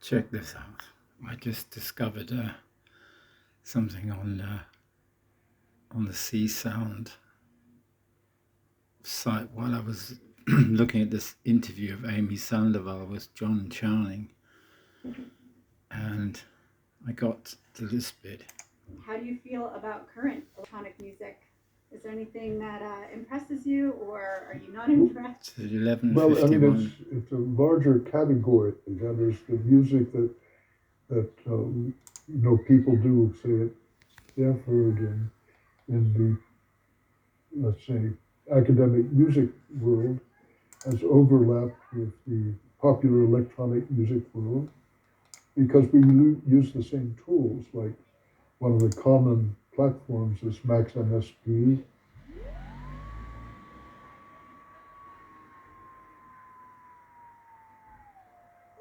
check this out. I just discovered something on the csound site while I was looking at this interview of Amy Sandoval with John Channing, and I got to this bit. How do you feel about current electronic music? Is there anything that impresses you, or are you not impressed? It's 11:51. Well, I mean, it's a larger category. There's the music that people do, say, at Stanford and in the, let's say, academic music world has overlapped with the popular electronic music world because we use the same tools. Like one of the common platforms is Max MSP.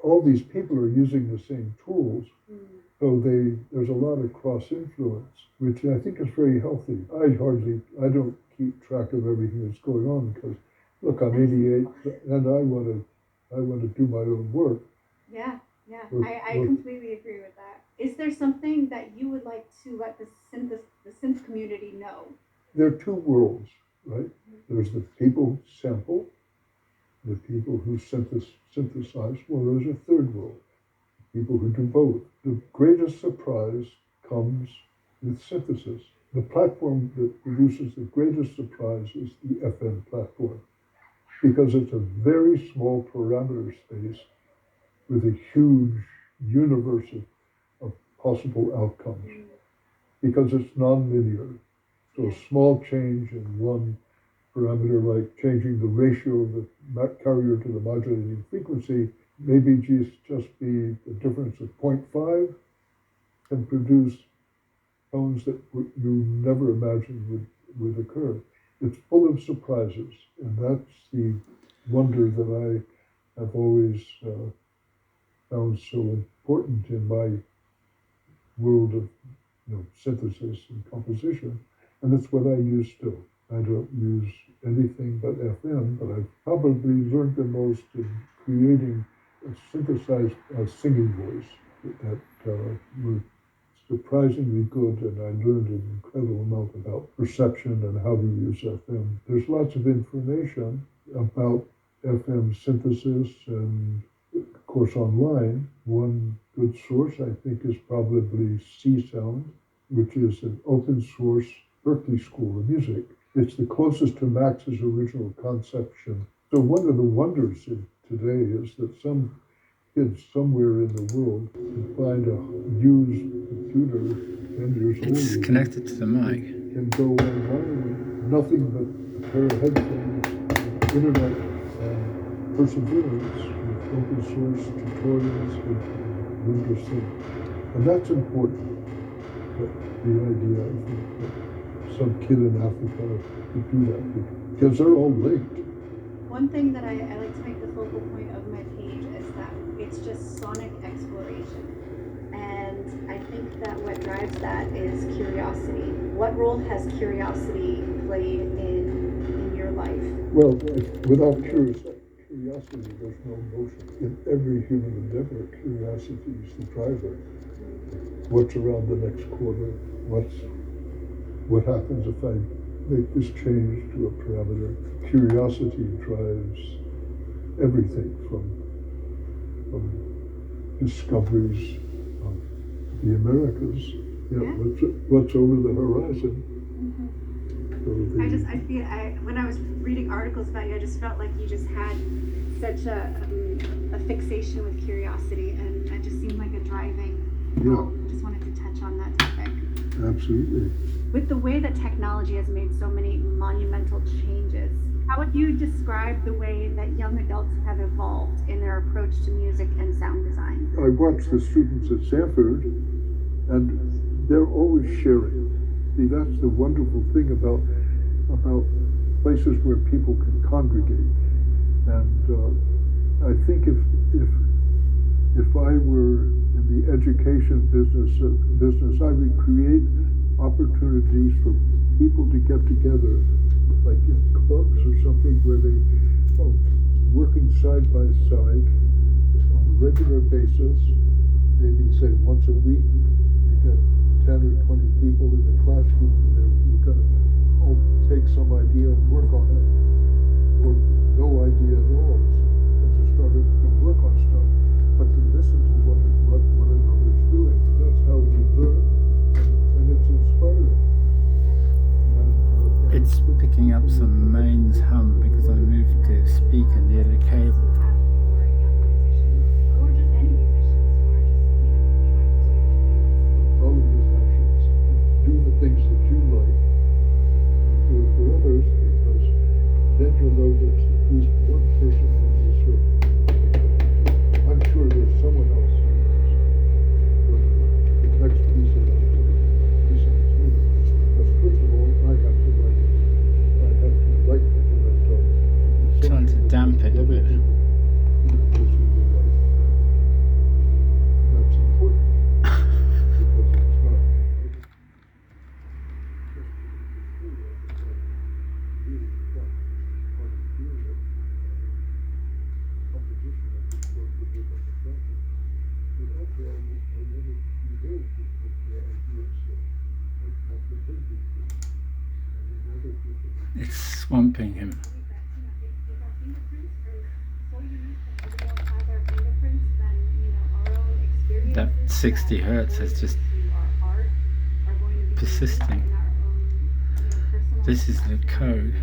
All these people are using the same tools, so there's a lot of cross influence, which I think is very healthy. I don't keep track of everything that's going on because, look, I'm 88 and I want to do my own work. Yeah, I completely agree with that. Is there something that you would like to let the synth community know? There are two worlds, right? There's the people who sample, the people who synthesize. Well, there's a third world, people who do both. The greatest surprise comes with synthesis. The platform that produces the greatest surprise is the FM platform, because it's a very small parameter space with a huge universe of possible outcomes, because it's non-linear. So a small change in one parameter, like changing the ratio of the carrier to the modulating frequency, maybe just be the difference of 0.5, can produce tones that you never imagined would occur. It's full of surprises, and that's the wonder that I have always found so important in my world of synthesis and composition, and it's what I use still. I don't use anything but FM, but I've probably learned the most in creating a synthesized singing voice that was surprisingly good, and I learned an incredible amount about perception and how to use FM. There's lots of information about FM synthesis, and of course online. One good source, I think, is probably csound, which is an open source Berkeley School of Music. It's the closest to Max's original conception. So one of the wonders today is that some kid somewhere in the world can find a used computer 10 years old. It's connected to the mic. Can go online with nothing but a pair of headphones, internet, and perseverance with open source tutorials and wondrous things. And that's important. The idea, I think, that some kid in Africa could do that because they're all linked. One thing that I like to make the focal point of my page is that it's just sonic exploration. And I think that what drives that is curiosity. What role has curiosity played in your life? Well, without curiosity, there's no motion. In every human endeavor, curiosity is the driver. What's around the next corner? What happens if I make this change to a parameter? Curiosity drives everything from discoveries of the Americas. What's over the horizon? Mm-hmm. I feel when I was reading articles about you, I just felt like you just had such a fixation with curiosity, and it just seemed like a driving. I just wanted to touch on that topic. Absolutely. With the way that technology has made so many monumental changes, how would you describe the way that young adults have evolved in their approach to music and sound design? I watch the students at Stanford, and they're always sharing. See, that's the wonderful thing about places where people can congregate. And I think if I were in the education business, I would create opportunities for people to get together, like in clubs or something, where they working side by side on a regular basis, maybe say once a week, you get 10 or 20 people in a classroom and you're going to all take some idea and work on it, or no idea at all as a starter to work on stuff, but to listen to what another's doing. That's how we learn, and it's inspiring. And It's picking up some mains hum because I moved the speaker near the cable. Or just any musicians who are just, trying to. follow your passions, do the things that you like, and do it for others, because then you'll know that at least one person on this earth. I'm sure there's someone else who knows. But the next piece of that besides me. But first of all, I have to like it. I have to like what I've done. Trying to damp it a bit. That's important. Because it's not really fun. How to feel it. Composition of the work with different effects. But also, I wanted to be very good with the ideas that have the big people. And the other people. It's swamping him. If our fingerprints are so unique that everybody else has our fingerprints, then our own experiences. That 60 hertz has just our art are going to be persisting. in our own personal. This is the code.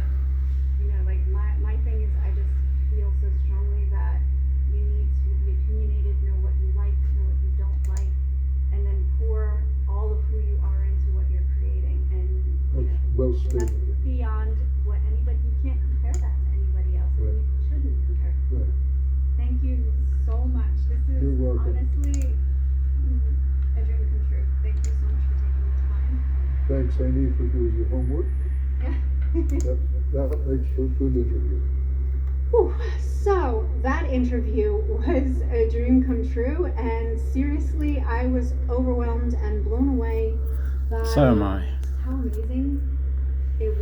Like my thing is, I just feel so strongly that you need to be opinionated, know what you like, know what you don't like, and then pour all of who you are into what you're creating. And That's well that's stated. beyond what anybody. You can't compare that to anybody else, and Right. you shouldn't compare. Right. Thank you so much. This is You're welcome. honestly a dream come true. Thank you so much for taking the time. Thanks, Amy, for doing your homework. Yeah. That makes for a good interview. Whew. So that interview was a dream come true, and seriously, I was overwhelmed and blown away by So am I. how amazing it was.